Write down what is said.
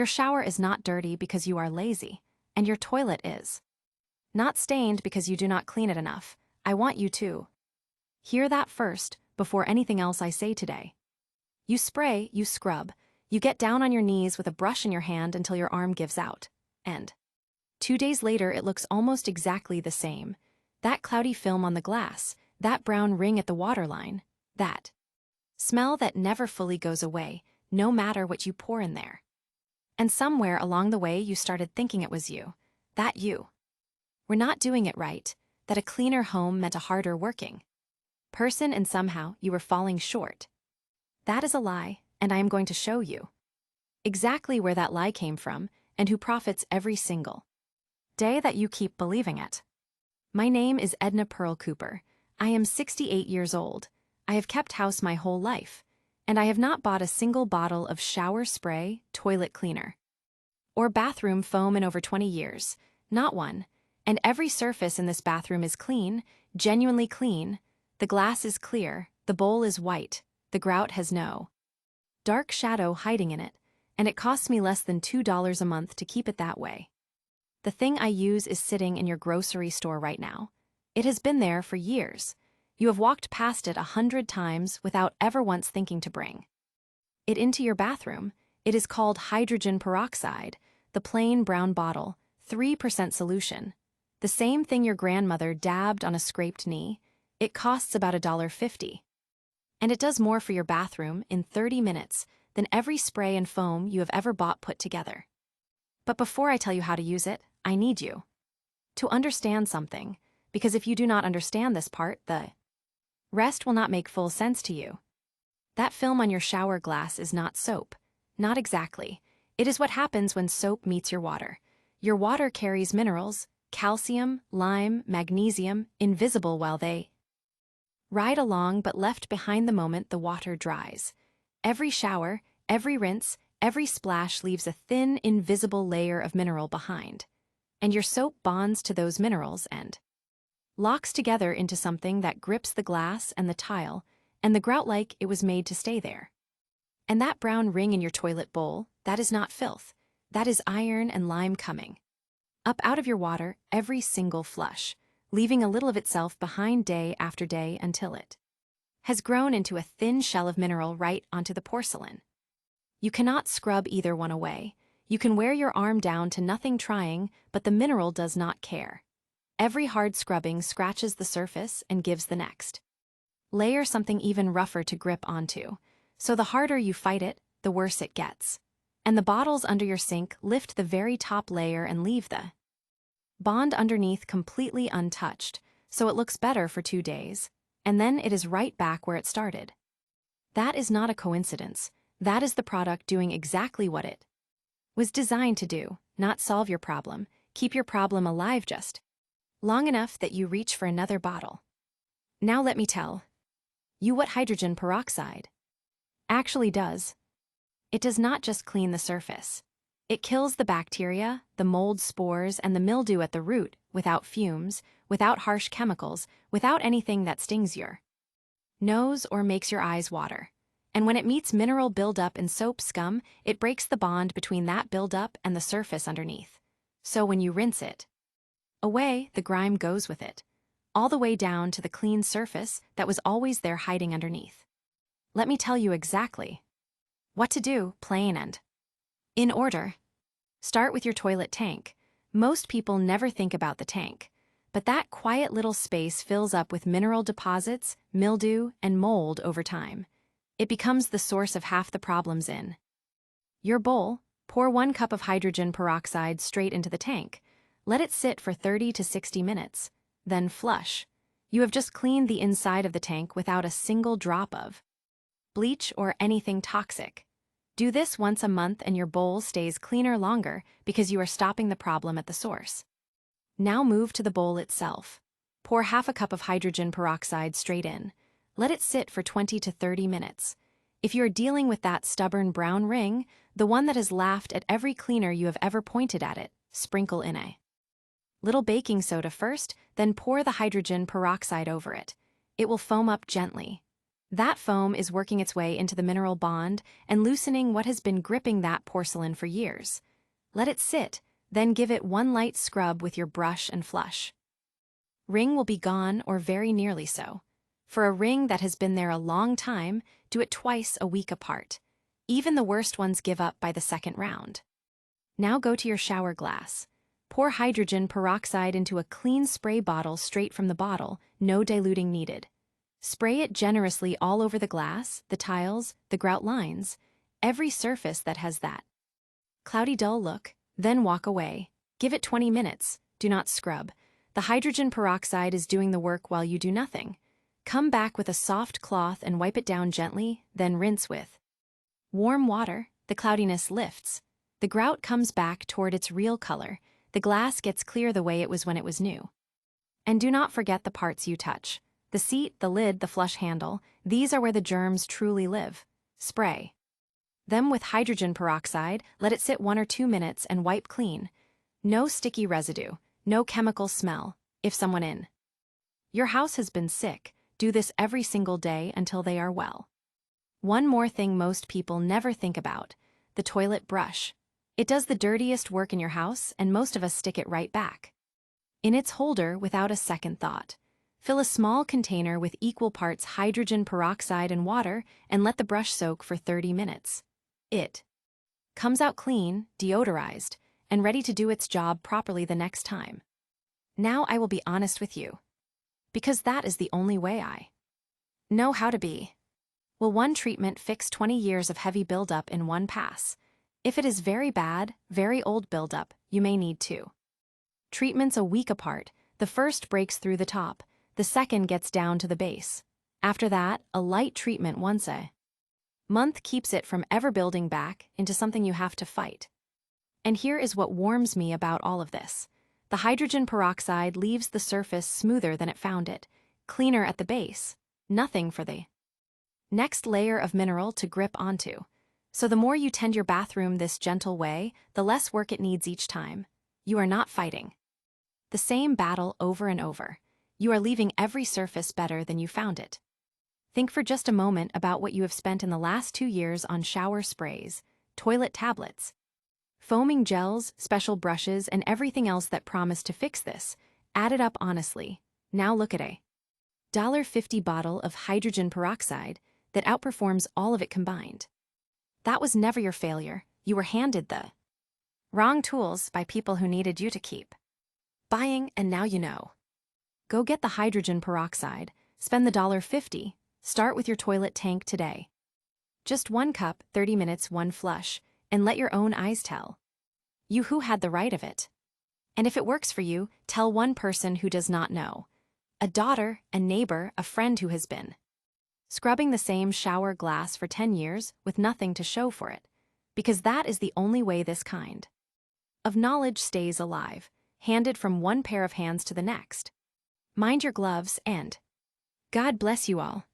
Your shower is not dirty because you are lazy, and your toilet is not stained because you do not clean it enough. I want you to hear that first, before anything else I say today. You spray, you scrub, you get down on your knees with a brush in your hand until your arm gives out. And 2 days later, it looks almost exactly the same. That cloudy film on the glass, that brown ring at the waterline, that smell that never fully goes away, no matter what you pour in there. And somewhere along the way, you started thinking it was you. That you were not doing it right, that a cleaner home meant a harder working person, and somehow you were falling short. That is a lie, and I am going to show you exactly where that lie came from and who profits every single day that you keep believing it. My name is Edna Pearl Cooper. I am 68 years old. I have kept house my whole life, and I have not bought a single bottle of shower spray, toilet cleaner, or bathroom foam in over 20 years. Not one. And every surface in this bathroom is clean, genuinely clean. The glass is clear, the bowl is white, the grout has no dark shadow hiding in it, and it costs me less than $2 a month to keep it that way. The thing I use is sitting in your grocery store right now. It has been there for years. You have walked past it 100 times without ever once thinking to bring it into your bathroom. It is called hydrogen peroxide, the plain brown bottle, 3% solution. The same thing your grandmother dabbed on a scraped knee. It costs about $1.50. And it does more for your bathroom in 30 minutes than every spray and foam you have ever bought put together. But before I tell you how to use it, I need you to understand something, because if you do not understand this part, the rest will not make full sense to you. That film on your shower glass is not soap. Not exactly. It is what happens when soap meets your water. Your water carries minerals, calcium, lime, magnesium, invisible while they ride along but left behind the moment the water dries. Every shower, every rinse, every splash leaves a thin, invisible layer of mineral behind. And your soap bonds to those minerals and locks together into something that grips the glass and the tile, and the grout like it was made to stay there. And that brown ring in your toilet bowl, that is not filth. That is iron and lime coming up out of your water every single flush, leaving a little of itself behind day after day until it has grown into a thin shell of mineral right onto the porcelain. You cannot scrub either one away. You can wear your arm down to nothing trying, but the mineral does not care. Every hard scrubbing scratches the surface and gives the next layer something even rougher to grip onto. So the harder you fight it, the worse it gets. And the bottles under your sink lift the very top layer and leave the bond underneath completely untouched, so it looks better for 2 days, and then it is right back where it started. That is not a coincidence. That is the product doing exactly what it was designed to do, not solve your problem, keep your problem alive just long enough that you reach for another bottle. Now let me tell you what hydrogen peroxide actually does. It does not just clean the surface. It kills the bacteria, the mold spores, and the mildew at the root without fumes, without harsh chemicals, without anything that stings your nose or makes your eyes water. And when it meets mineral buildup in soap scum, it breaks the bond between that buildup and the surface underneath. So when you rinse it away, the grime goes with it, all the way down to the clean surface that was always there hiding underneath. Let me tell you exactly what to do, plain and in order. Start with your toilet tank. Most people never think about the tank, but that quiet little space fills up with mineral deposits, mildew, and mold over time. It becomes the source of half the problems in your bowl. Pour 1 cup of hydrogen peroxide straight into the tank. Let it sit for 30 to 60 minutes. Then flush. You have just cleaned the inside of the tank without a single drop of bleach or anything toxic. Do this once a month and your bowl stays cleaner longer because you are stopping the problem at the source. Now move to the bowl itself. Pour half a cup of hydrogen peroxide straight in. Let it sit for 20 to 30 minutes. If you are dealing with that stubborn brown ring, the one that has laughed at every cleaner you have ever pointed at it, sprinkle in a little baking soda first, then pour the hydrogen peroxide over it. It will foam up gently. That foam is working its way into the mineral bond and loosening what has been gripping that porcelain for years. Let it sit, then give it one light scrub with your brush and flush. Ring will be gone or very nearly so. For a ring that has been there a long time, do it twice a week apart. Even the worst ones give up by the second round. Now go to your shower glass. Pour hydrogen peroxide into a clean spray bottle straight from the bottle, no diluting needed. Spray it generously all over the glass, the tiles, the grout lines, every surface that has that cloudy dull look, then walk away. Give it 20 minutes, do not scrub. The hydrogen peroxide is doing the work while you do nothing. Come back with a soft cloth and wipe it down gently, then rinse with warm water. The cloudiness lifts. The grout comes back toward its real color. The glass gets clear the way it was when it was new. And do not forget the parts you touch. The seat, the lid, the flush handle, these are where the germs truly live. Spray them with hydrogen peroxide, let it sit 1 or 2 minutes and wipe clean. No sticky residue, no chemical smell, if someone in your house has been sick, do this every single day until they are well. One more thing most people never think about, the toilet brush. It does the dirtiest work in your house, and most of us stick it right back in its holder without a second thought. Fill a small container with equal parts hydrogen peroxide and water and let the brush soak for 30 minutes. It comes out clean, deodorized, and ready to do its job properly the next time. Now I will be honest with you, because that is the only way I know how to be. Will one treatment fix 20 years of heavy buildup in one pass? If it is very bad, very old buildup, you may need 2 treatments a week apart. The first breaks through the top. The second gets down to the base. After that, a light treatment once a month keeps it from ever building back into something you have to fight. And here is what warms me about all of this. The hydrogen peroxide leaves the surface smoother than it found it, cleaner at the base, nothing for the next layer of mineral to grip onto. So the more you tend your bathroom this gentle way, the less work it needs each time. You are not fighting the same battle over and over. You are leaving every surface better than you found it. Think for just a moment about what you have spent in the last 2 years on shower sprays, toilet tablets, foaming gels, special brushes, and everything else that promised to fix this. Add it up honestly. Now look at a $1.50 bottle of hydrogen peroxide that outperforms all of it combined. That was never your failure. You were handed the wrong tools by people who needed you to keep buying, and now you know. Go get the hydrogen peroxide, spend the $1.50, start with your toilet tank today. Just 1 cup, 30 minutes, 1 flush, and let your own eyes tell you who had the right of it. And if it works for you, tell one person who does not know. A daughter, a neighbor, a friend who has been scrubbing the same shower glass for 10 years with nothing to show for it. Because that is the only way this kind of knowledge stays alive, handed from one pair of hands to the next. Mind your gloves and God bless you all.